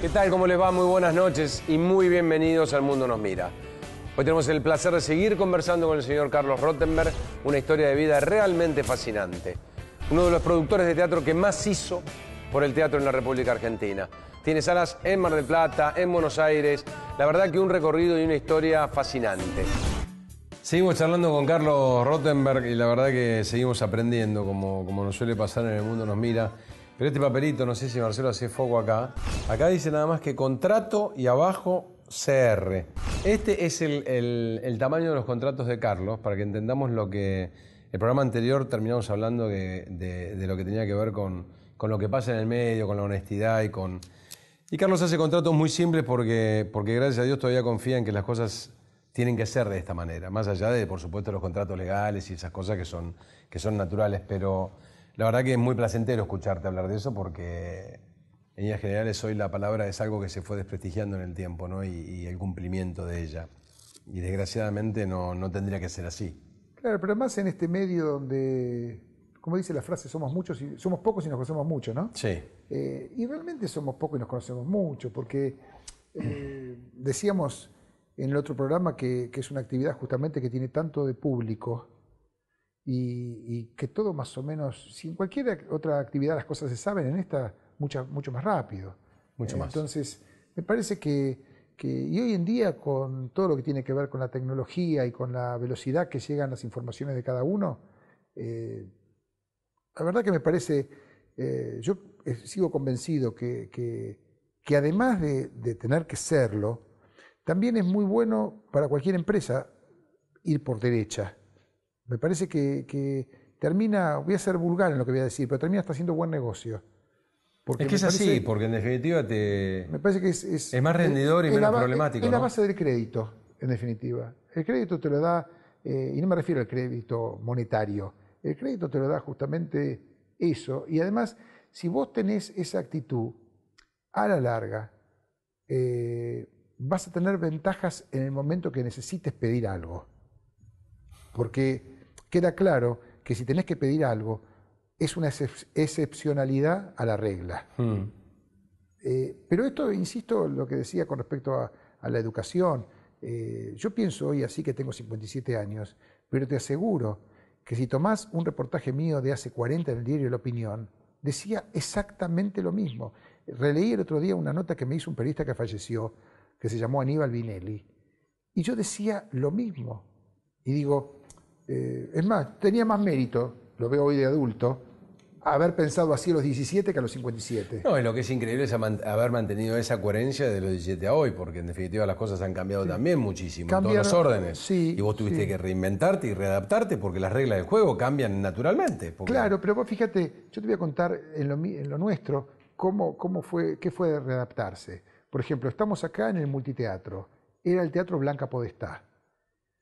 ¿Qué tal? ¿Cómo les va? Muy buenas noches y muy bienvenidos al Mundo Nos Mira. Hoy tenemos el placer de seguir conversando con el señor Carlos Rothenberg, una historia de vida realmente fascinante. Uno de los productores de teatro que más hizo por el teatro en la República Argentina. Tiene salas en Mar del Plata, en Buenos Aires. La verdad que un recorrido y una historia fascinante. Seguimos charlando con Carlos Rothenberg y la verdad que seguimos aprendiendo, como nos suele pasar en el Mundo Nos Mira. Pero este papelito, no sé si Marcelo hace foco acá. Acá dice nada más que contrato y abajo CR. Este es el tamaño de los contratos de Carlos, para que entendamos lo que... El programa anterior terminamos hablando de lo que tenía que ver con lo que pasa en el medio, con la honestidad y con... Y Carlos hace contratos muy simples porque gracias a Dios todavía confía en que las cosas tienen que ser de esta manera, más allá de, por supuesto, los contratos legales y esas cosas que son naturales, pero la verdad que es muy placentero escucharte hablar de eso porque en líneas generales hoy la palabra es algo que se fue desprestigiando en el tiempo, ¿no? y el cumplimiento de ella. Y desgraciadamente no tendría que ser así. Claro, pero además en este medio donde, como dice la frase, somos pocos y nos conocemos mucho, ¿no? Sí. Y realmente somos pocos y nos conocemos mucho, porque decíamos en el otro programa que es una actividad justamente que tiene tanto de público y que todo más o menos, si en cualquier otra actividad las cosas se saben, en esta mucho más rápido. Mucho más. Entonces, me parece y hoy en día con todo lo que tiene que ver con la tecnología y con la velocidad que llegan las informaciones de cada uno, la verdad que me parece, yo sigo convencido que además de tener que serlo, también es muy bueno para cualquier empresa ir por derecha. Me parece que termina, voy a ser vulgar en lo que voy a decir, pero termina hasta haciendo buen negocio. Porque es que es así, porque en definitiva me parece que es más rendidor y menos problemático. Es ¿no? la base del crédito, en definitiva. El crédito te lo da, y no me refiero al crédito monetario, el crédito te lo da justamente eso. Y además, si vos tenés esa actitud, a la larga, vas a tener ventajas en el momento que necesites pedir algo. Porque queda claro que si tenés que pedir algo, es una excepcionalidad a la regla. Pero esto, insisto, lo que decía con respecto a la educación, yo pienso hoy así que tengo 57 años, pero te aseguro que si tomás un reportaje mío de hace 40 en el diario La Opinión, decía exactamente lo mismo. Releí el otro día una nota que me hizo un periodista que falleció, que se llamó Aníbal Vinelli, y yo decía lo mismo. Y digo, es más, tenía más mérito, lo veo hoy de adulto, haber pensado así a los 17 que a los 57. No, y lo que es increíble es haber mantenido esa coherencia de los 17 a hoy, porque en definitiva las cosas han cambiado también muchísimo, en todos los órdenes. Sí, y vos tuviste que reinventarte y readaptarte porque las reglas del juego cambian naturalmente. Claro, pero vos fíjate, yo te voy a contar en lo nuestro qué fue de readaptarse. Por ejemplo, estamos acá en el multiteatro, era el Teatro Blanca Podestá.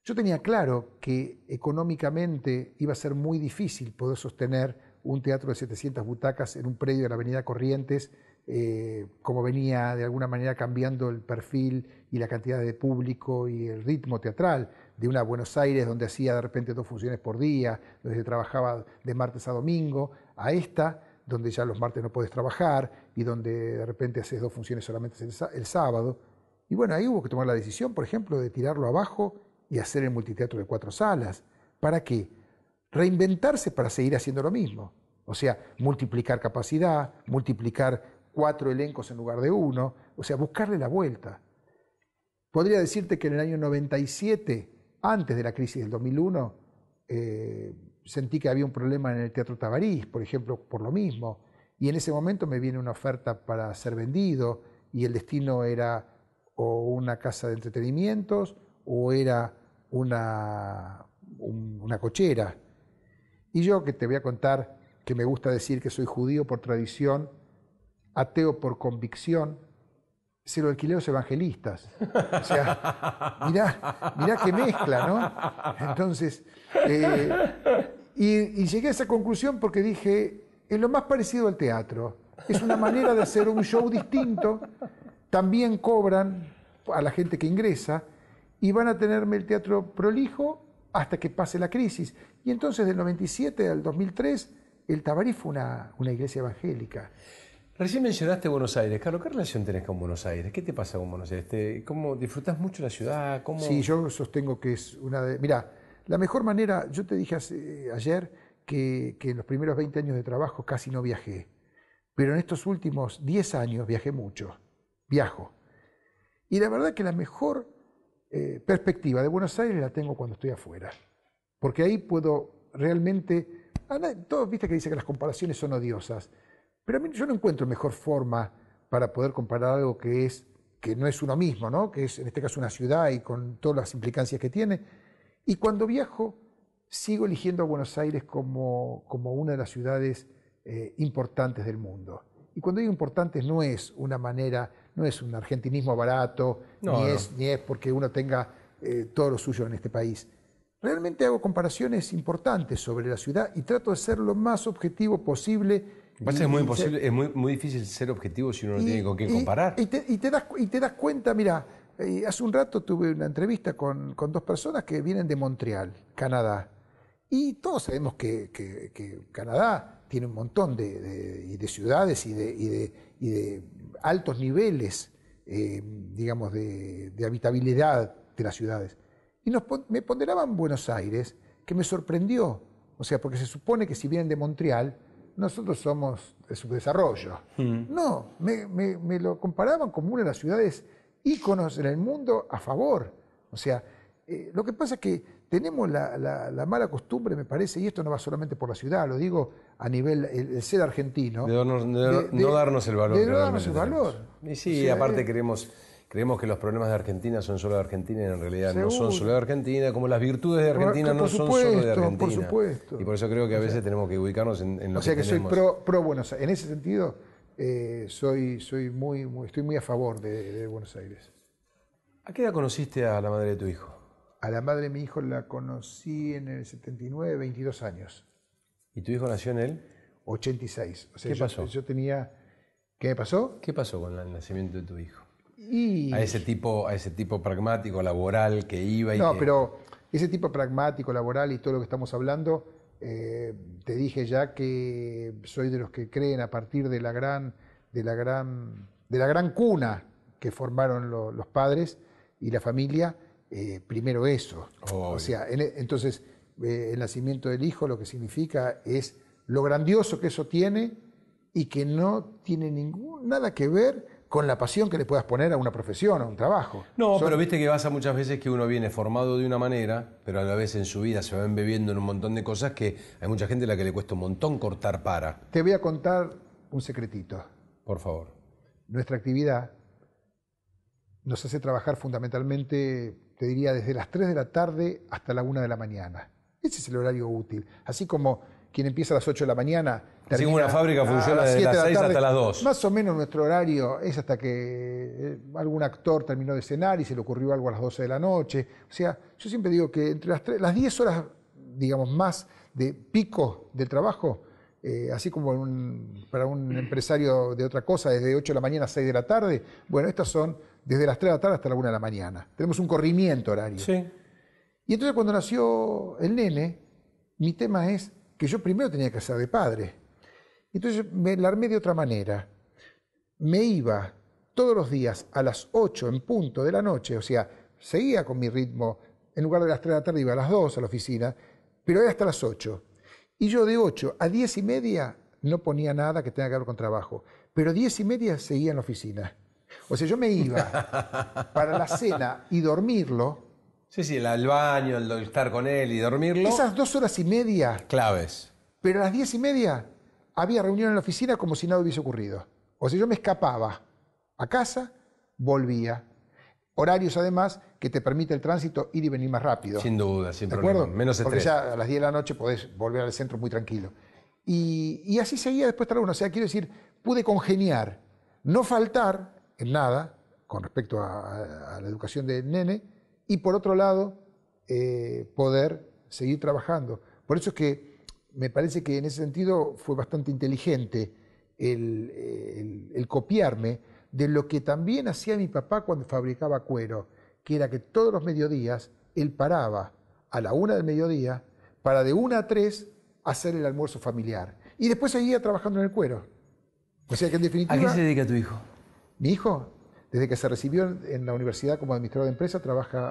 Yo tenía claro que económicamente iba a ser muy difícil poder sostener un teatro de 700 butacas en un predio de la Avenida Corrientes, como venía de alguna manera cambiando el perfil y la cantidad de público y el ritmo teatral de una Buenos Aires donde hacía de repente 2 funciones por día, donde se trabajaba de martes a domingo, a esta donde ya los martes no podés trabajar y donde de repente haces 2 funciones solamente el sábado. Y bueno, ahí hubo que tomar la decisión, por ejemplo, de tirarlo abajo y hacer el multiteatro de 4 salas. ¿Para qué? Reinventarse para seguir haciendo lo mismo. O sea, multiplicar capacidad, multiplicar 4 elencos en lugar de 1, o sea, buscarle la vuelta. Podría decirte que en el año 97, antes de la crisis del 2001, sentí que había un problema en el Teatro Tabarís, por ejemplo, por lo mismo. Y en ese momento me viene una oferta para ser vendido y el destino era o una casa de entretenimientos o era una cochera. Y yo, que te voy a contar que me gusta decir que soy judío por tradición, ateo por convicción, se lo alquilé a los evangelistas. O sea, mirá qué mezcla, ¿no? Entonces, y llegué a esa conclusión porque dije, es lo más parecido al teatro. Es una manera de hacer un show distinto. También cobran a la gente que ingresa y van a tenerme el teatro prolijo hasta que pase la crisis. Y entonces del 97 al 2003, el Tabarís fue una iglesia evangélica. Recién mencionaste Buenos Aires. Carlos, ¿qué relación tenés con Buenos Aires? ¿Qué te pasa con Buenos Aires? ¿Cómo disfrutás mucho la ciudad? ¿Cómo... Sí, yo sostengo que es una de... Mirá, la mejor manera, yo te dije ayer que en los primeros 20 años de trabajo casi no viajé, pero en estos últimos 10 años viajé mucho, viajo. Y la verdad que la mejor perspectiva de Buenos Aires la tengo cuando estoy afuera, porque ahí puedo realmente... Todos viste que dicen que las comparaciones son odiosas, pero a mí yo no encuentro mejor forma para poder comparar algo que no es uno mismo, ¿no? Que es en este caso una ciudad y con todas las implicancias que tiene. Y cuando viajo, sigo eligiendo a Buenos Aires como una de las ciudades importantes del mundo. Y cuando digo importantes no es una manera, no es un argentinismo barato, ni es porque uno tenga todo lo suyo en este país. Realmente hago comparaciones importantes sobre la ciudad y trato de ser lo más objetivo posible. Es muy difícil ser objetivo si uno no tiene con qué comparar. Y te das cuenta, mira, hace un rato tuve una entrevista con 2 personas que vienen de Montreal, Canadá. Y todos sabemos que Canadá tiene un montón de ciudades y de altos niveles, digamos, de habitabilidad de las ciudades. Y me ponderaban Buenos Aires, que me sorprendió. O sea, porque se supone que si vienen de Montreal, nosotros somos de subdesarrollo. No, me lo comparaban como una de las ciudades íconos en el mundo a favor. O sea, lo que pasa es que tenemos la mala costumbre, me parece, y esto no va solamente por la ciudad, lo digo a nivel el ser argentino. De no darnos el valor. De no darnos el valor. Y sí, o sea, aparte creemos que los problemas de Argentina son solo de Argentina y en realidad seguro. No son solo de Argentina, como las virtudes de Argentina no son solo de Argentina. Por supuesto. Y por eso creo que a veces tenemos que ubicarnos en lo que tenemos. O sea que soy pro Buenos Aires. En ese sentido, estoy muy a favor de Buenos Aires. ¿A qué edad conociste a la madre de tu hijo? A la madre de mi hijo la conocí en el 79, 22 años. ¿Y tu hijo nació en él? 86. O sea, ¿Qué pasó? Yo tenía... ¿Qué me pasó? ¿Qué pasó con el nacimiento de tu hijo? Y... A ese tipo pragmático, laboral, que iba y No, pero ese tipo pragmático, laboral y todo lo que estamos hablando, te dije ya que soy de los que creen a partir de la gran cuna que formaron los padres y la familia, primero eso. Obvio. O sea, entonces el nacimiento del hijo lo que significa es lo grandioso que eso tiene y que no tiene nada que ver con la pasión que le puedas poner a una profesión, a un trabajo. No, pero viste que pasa muchas veces que uno viene formado de una manera, pero a la vez en su vida se va embebiendo en un montón de cosas que hay mucha gente a la que le cuesta un montón cortar para. Te voy a contar un secretito. Por favor. Nuestra actividad nos hace trabajar fundamentalmente, te diría, desde las 3 de la tarde hasta la 1 de la mañana. Ese es el horario útil. Así como quien empieza a las 8 de la mañana... Así como una fábrica funciona desde las 6 hasta las 2. Más o menos nuestro horario es hasta que algún actor terminó de cenar y se le ocurrió algo a las 12 de la noche. O sea, yo siempre digo que entre las 10 horas, digamos, más de pico del trabajo, así como para un empresario de otra cosa, desde 8 de la mañana a 6 de la tarde, bueno, estas son desde las 3 de la tarde hasta la 1 de la mañana. Tenemos un corrimiento horario. Sí. Y entonces cuando nació el nene, mi tema es que yo primero tenía que ser de padre. Entonces me la armé de otra manera. Me iba todos los días a las 8 en punto de la noche, o sea, seguía con mi ritmo, en lugar de las 3 de la tarde iba a las 2 a la oficina, pero era hasta las 8. Y yo de 8 a 10 y media no ponía nada que tenga que ver con trabajo, pero 10 y media seguía en la oficina. O sea, yo me iba para la cena y dormirlo. Sí, el baño, el estar con él y dormirlo. Esas 2 horas y media. Claves. Pero a las 10 y media había reunión en la oficina como si nada hubiese ocurrido. O sea, yo me escapaba a casa, volvía. Horarios, además, que te permite el tránsito ir y venir más rápido. Sin duda, sin problema. Menos estrés. Porque ya a las 10 de la noche podés volver al centro muy tranquilo. Y así seguía después hasta la 1. O sea, quiero decir, pude congeniar, no faltar en nada con respecto a la educación del nene, y por otro lado, poder seguir trabajando. Por eso es que me parece que en ese sentido fue bastante inteligente el copiarme de lo que también hacía mi papá cuando fabricaba cuero, que era que todos los mediodías él paraba a la 1 del mediodía para de 1 a 3 hacer el almuerzo familiar. Y después seguía trabajando en el cuero. O sea que en ¿A definitiva... qué se dedica tu hijo? Mi hijo, desde que se recibió en la universidad como administrador de empresa,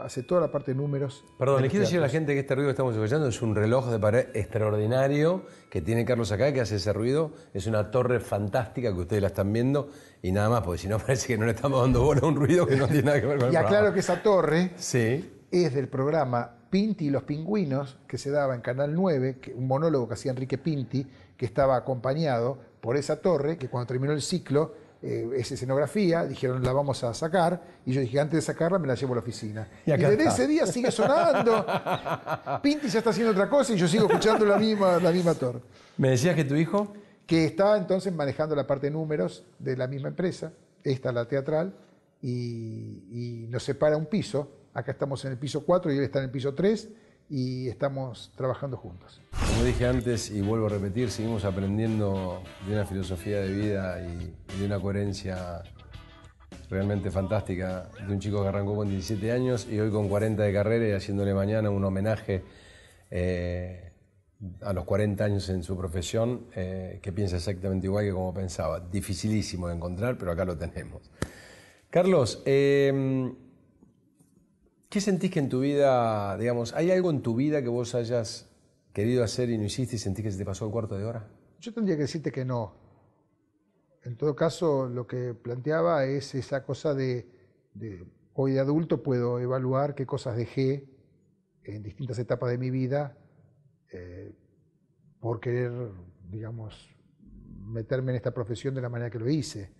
hace toda la parte de números. Perdón, de le los quiero decir a la teatros. gente que este ruido que estamos escuchando es un reloj de pared extraordinario que tiene Carlos acá, que hace ese ruido. Es una torre fantástica que ustedes la están viendo y nada más, porque si no parece que no le estamos dando bola a un ruido que no tiene nada que ver con el Y aclaro programa. que esa torre Sí. es del programa Pinti y los Pingüinos, que se daba en Canal 9, un monólogo que hacía Enrique Pinti, que estaba acompañado por esa torre, que cuando terminó el ciclo, es escenografía, dijeron la vamos a sacar, y yo dije antes de sacarla me la llevo a la oficina. Y Y acá desde está. ese día sigue sonando. Pinti ya está haciendo otra cosa y yo sigo escuchando la misma torre. ¿Me decías que tu hijo? Que estaba entonces manejando la parte de números de la misma empresa, esta la teatral, y nos separa un piso. Acá estamos en el piso 4 y él está en el piso 3 y estamos trabajando juntos. Como dije antes y vuelvo a repetir, seguimos aprendiendo de una filosofía de vida y de una coherencia realmente fantástica de un chico que arrancó con 17 años y hoy con 40 de carrera y haciéndole mañana un homenaje a los 40 años en su profesión, que piensa exactamente igual que como pensaba. Dificilísimo de encontrar, pero acá lo tenemos. Carlos, ¿qué sentís que en tu vida, digamos, hay algo en tu vida que vos hayas querido hacer y no hiciste y sentís que se te pasó el cuarto de hora? Yo tendría que decirte que no. En todo caso, lo que planteaba es esa cosa hoy de adulto puedo evaluar qué cosas dejé en distintas etapas de mi vida por querer, digamos, meterme en esta profesión de la manera que lo hice.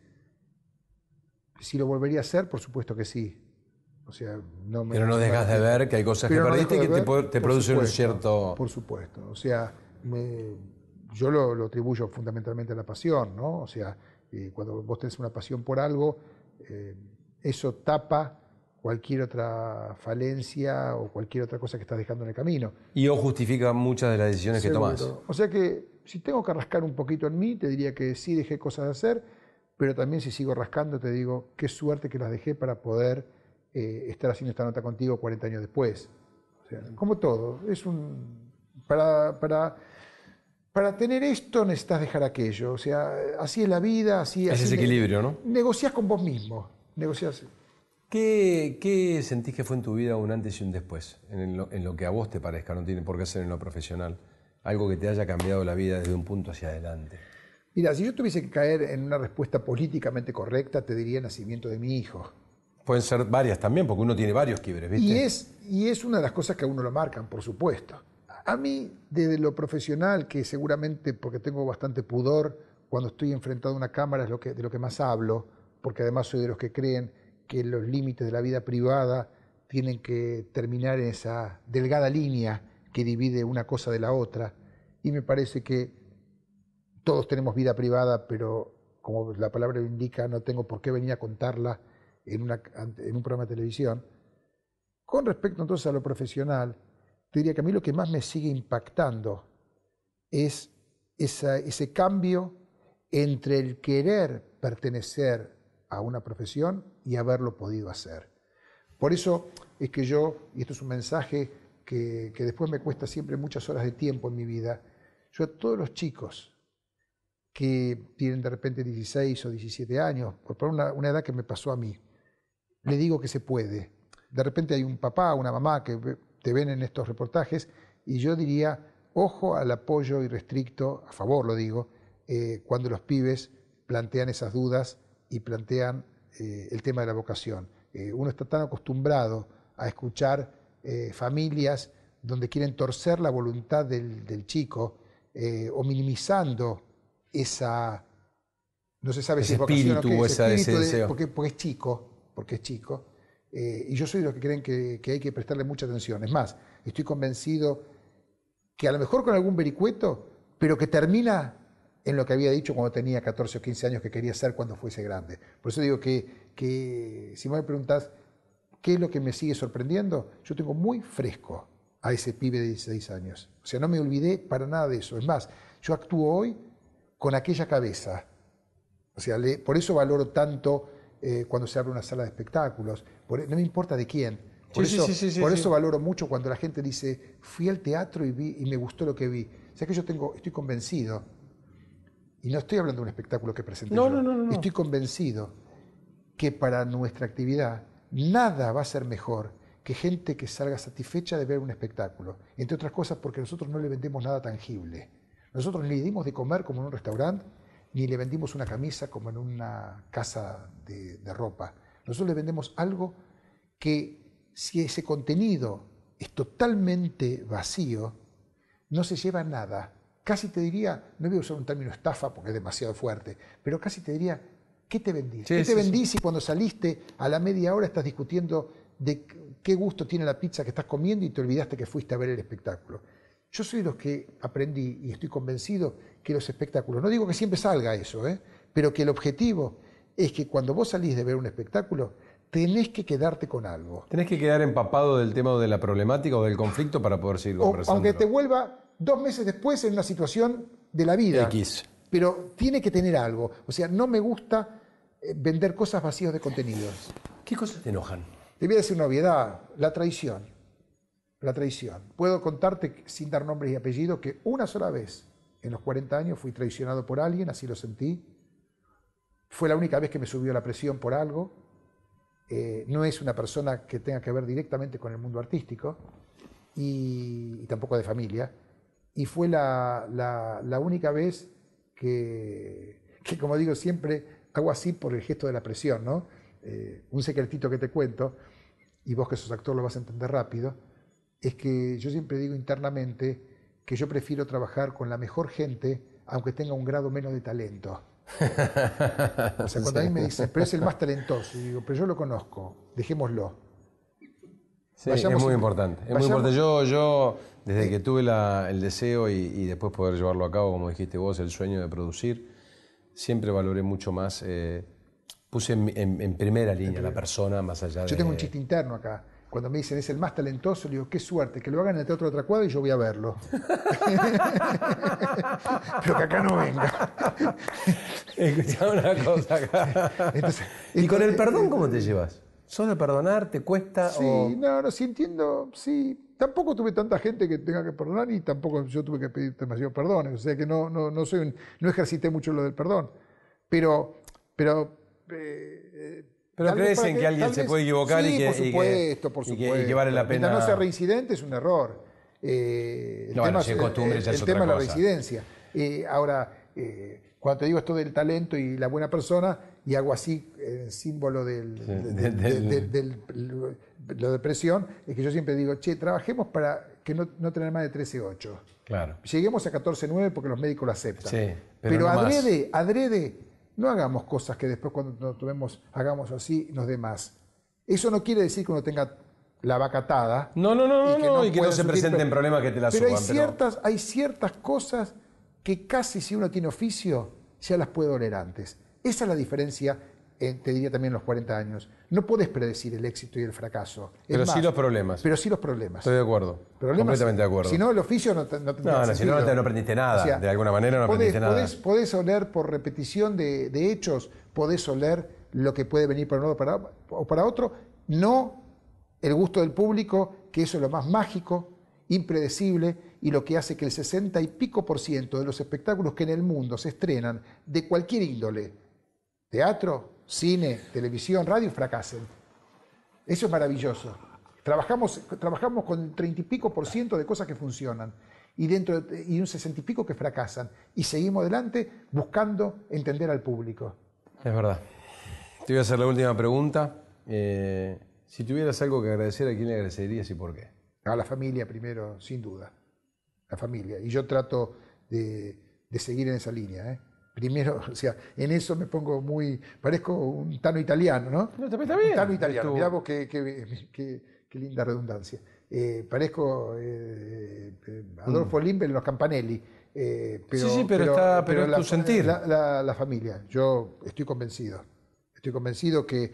Si lo volvería a hacer, por supuesto que sí. O sea, Pero no dejas de ver que hay cosas que perdiste y que te producen un cierto... Por supuesto. O sea, yo lo atribuyo fundamentalmente a la pasión, ¿no? O sea, cuando vos tenés una pasión por algo, eso tapa cualquier otra falencia o cualquier otra cosa que estás dejando en el camino. Y o justifica muchas de las decisiones Seguro. que tomás. O sea que si tengo que rascar un poquito en mí, te diría que sí dejé cosas de hacer, pero también si sigo rascando te digo qué suerte que las dejé para poder estar haciendo esta nota contigo 40 años después. O sea, como todo, para tener esto necesitas dejar aquello. O sea, así es la vida, así Es ese equilibrio, ¿no? Negociás con vos mismo. Negociás. ¿Qué sentís que fue en tu vida un antes y un después? En lo que a vos te parezca, no tiene por qué ser en lo profesional. Algo que te haya cambiado la vida desde un punto hacia adelante. Mira, si yo tuviese que caer en una respuesta políticamente correcta, te diría el nacimiento de mi hijo. Pueden ser varias también, porque uno tiene varios quiebres, ¿viste? Y es una de las cosas que a uno lo marcan, por supuesto. A mí, desde lo profesional, que seguramente porque tengo bastante pudor, cuando estoy enfrentado a una cámara es de lo que más hablo, porque además soy de los que creen que los límites de la vida privada tienen que terminar en esa delgada línea que divide una cosa de la otra. Y me parece que todos tenemos vida privada, pero como la palabra lo indica, no tengo por qué venir a contarla en un programa de televisión. Con respecto entonces a lo profesional, te diría que a mí lo que más me sigue impactando es ese cambio entre el querer pertenecer a una profesión y haberlo podido hacer. Por eso es que yo, y esto es un mensaje que después me cuesta siempre muchas horas de tiempo en mi vida, yo a todos los chicos que tienen de repente 16 o 17 años, por una edad que me pasó a mí, le digo que se puede. De repente hay un papá, una mamá que te ven en estos reportajes y yo diría, ojo al apoyo irrestricto, a favor lo digo, cuando los pibes plantean esas dudas y plantean el tema de la vocación. Uno está tan acostumbrado a escuchar familias donde quieren torcer la voluntad del chico o minimizando esa, no se sabe si es vocación o qué, ese deseo. Porque es chico, y yo soy de los que creen que hay que prestarle mucha atención. Es más, estoy convencido que a lo mejor con algún vericueto, pero que termina en lo que había dicho cuando tenía 14 o 15 años que quería ser cuando fuese grande. Por eso digo que si me preguntás qué es lo que me sigue sorprendiendo, yo tengo muy fresco a ese pibe de 16 años. O sea, no me olvidé para nada de eso. Es más, yo actúo hoy con aquella cabeza. O sea, por eso valoro tanto cuando se abre una sala de espectáculos. No me importa de quién. Por eso valoro mucho cuando la gente dice, fui al teatro y me gustó lo que vi. O sea que yo estoy convencido. y no estoy hablando de un espectáculo que presenté No, yo, no. estoy convencido que para nuestra actividad nada va a ser mejor que gente que salga satisfecha de ver un espectáculo. Entre otras cosas porque nosotros no le vendemos nada tangible. Nosotros ni le dimos de comer como en un restaurante, ni le vendimos una camisa como en una casa de ropa. Nosotros le vendemos algo que, si ese contenido es totalmente vacío, no se lleva nada. Casi te diría, no voy a usar un término estafa porque es demasiado fuerte, pero casi te diría, ¿qué te vendís? Sí, ¿Qué te sí, vendís si cuando saliste a la media hora estás discutiendo de qué gusto tiene la pizza que estás comiendo y te olvidaste que fuiste a ver el espectáculo? Yo soy de los que aprendí y estoy convencido que los espectáculos, no digo que siempre salga eso, pero que el objetivo es que cuando vos salís de ver un espectáculo, tenés que quedarte con algo. Tenés que quedar empapado del tema de la problemática o del conflicto para poder seguir conversando. Aunque te vuelva 2 meses después en una situación de la vida. X. Pero tiene que tener algo. O sea, no me gusta vender cosas vacías de contenidos. ¿Qué cosas te enojan? Te voy a decir una obviedad, la traición. La traición. Puedo contarte, sin dar nombres y apellidos, que una sola vez en los 40 años fui traicionado por alguien, así lo sentí. Fue la única vez que me subió la presión por algo. No es una persona que tenga que ver directamente con el mundo artístico y tampoco de familia. Y fue la única vez que, como digo siempre, hago así por el gesto de la presión, ¿no? Un secretito que te cuento, y vos que sos actor lo vas a entender rápido, es que yo siempre digo internamente que yo prefiero trabajar con la mejor gente aunque tenga un grado menos de talento. O sea, cuando a mí me dicen, pero es el más talentoso, y digo, pero yo lo conozco, dejémoslo. Sí, es muy importante. Es muy importante. Yo desde que tuve el deseo y después poder llevarlo a cabo, como dijiste vos, el sueño de producir, siempre valoré mucho más, puse en primera línea la persona más allá de... Yo tengo un chiste interno acá. Cuando me dicen es el más talentoso, le digo, qué suerte, que lo hagan en el Teatro de otra cuadra y yo voy a verlo. Pero que acá no venga. Escuchá una cosa acá. ¿Y con el perdón cómo te llevas? ¿Sos de perdonar? ¿Te cuesta? Sí, no, sí entiendo, sí. Tampoco tuve tanta gente que tenga que perdonar y tampoco yo tuve que pedir demasiados perdones. O sea que no ejercité mucho lo del perdón. Pero crees en que alguien se puede equivocar sí, y que, por supuesto. Y que vale la pena. Mientras no sea reincidente es un error. Si es costumbre ya es otra cosa. El tema es la reincidencia. Ahora, cuando te digo esto del talento y la buena persona, y hago así símbolo de la depresión, es que yo siempre digo, trabajemos para que no tener más de 13.8. Claro. Lleguemos a 14.9 porque los médicos lo aceptan. Sí, pero no adrede, no hagamos cosas que después cuando nos tomemos, hagamos así, nos dé más. Eso no quiere decir que uno tenga la vaca atada. Y que no se presenten problemas que te la suban. Pero hay ciertas cosas que casi si uno tiene oficio, ya las puede oler antes. Esa es la diferencia, te diría también en los 40 años. No podés predecir el éxito y el fracaso. Pero sí los problemas. Pero sí los problemas. Estoy de acuerdo. Completamente de acuerdo. Si no, el oficio no tendría sentido. Si no aprendiste nada. O sea, de alguna manera no aprendiste nada. Podés oler por repetición de hechos, podés oler lo que puede venir para uno o para otro. No el gusto del público, que eso es lo más mágico, impredecible, y lo que hace que el 60 y pico % de los espectáculos que en el mundo se estrenan de cualquier índole, teatro, cine, televisión, radio, fracasen. Eso es maravilloso. Trabajamos con 30 y pico % de cosas que funcionan y un 60 y pico que fracasan, y seguimos adelante buscando entender al público. Es verdad. Te voy a hacer la última pregunta. Si tuvieras algo que agradecer, ¿a quién le agradecerías y por qué? A la familia primero, sin duda. La familia. Y yo trato de seguir en esa línea. Primero, o sea, en eso me pongo parezco un tano italiano, ¿no? No, está bien. Un tano italiano. Mirá vos qué linda redundancia. Parezco Adolfo Limbel en los Campanelli. Pero es tu sentir. La familia. Yo estoy convencido. Estoy convencido que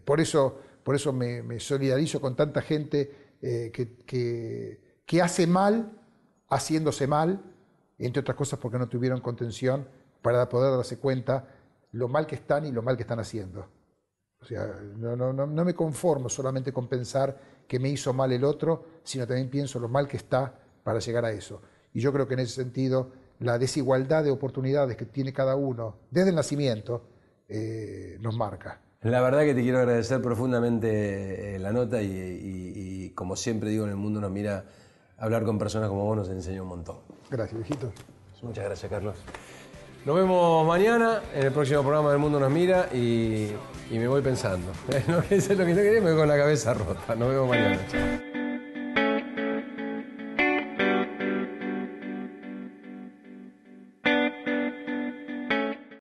por eso me solidarizo con tanta gente que hace mal haciéndose mal, entre otras cosas porque no tuvieron contención para poder darse cuenta lo mal que están y lo mal que están haciendo. O sea, no me conformo solamente con pensar que me hizo mal el otro, sino también pienso lo mal que está para llegar a eso. Y yo creo que en ese sentido la desigualdad de oportunidades que tiene cada uno desde el nacimiento nos marca. La verdad que te quiero agradecer profundamente la nota y como siempre digo, en El Mundo Nos Mira, hablar con personas como vos nos enseña un montón. Gracias, viejito. Muchas gracias, Carlos. Nos vemos mañana en el próximo programa del Mundo Nos Mira y me voy pensando. Eso es lo que no quería, me voy con la cabeza rota. Nos vemos mañana. Chao.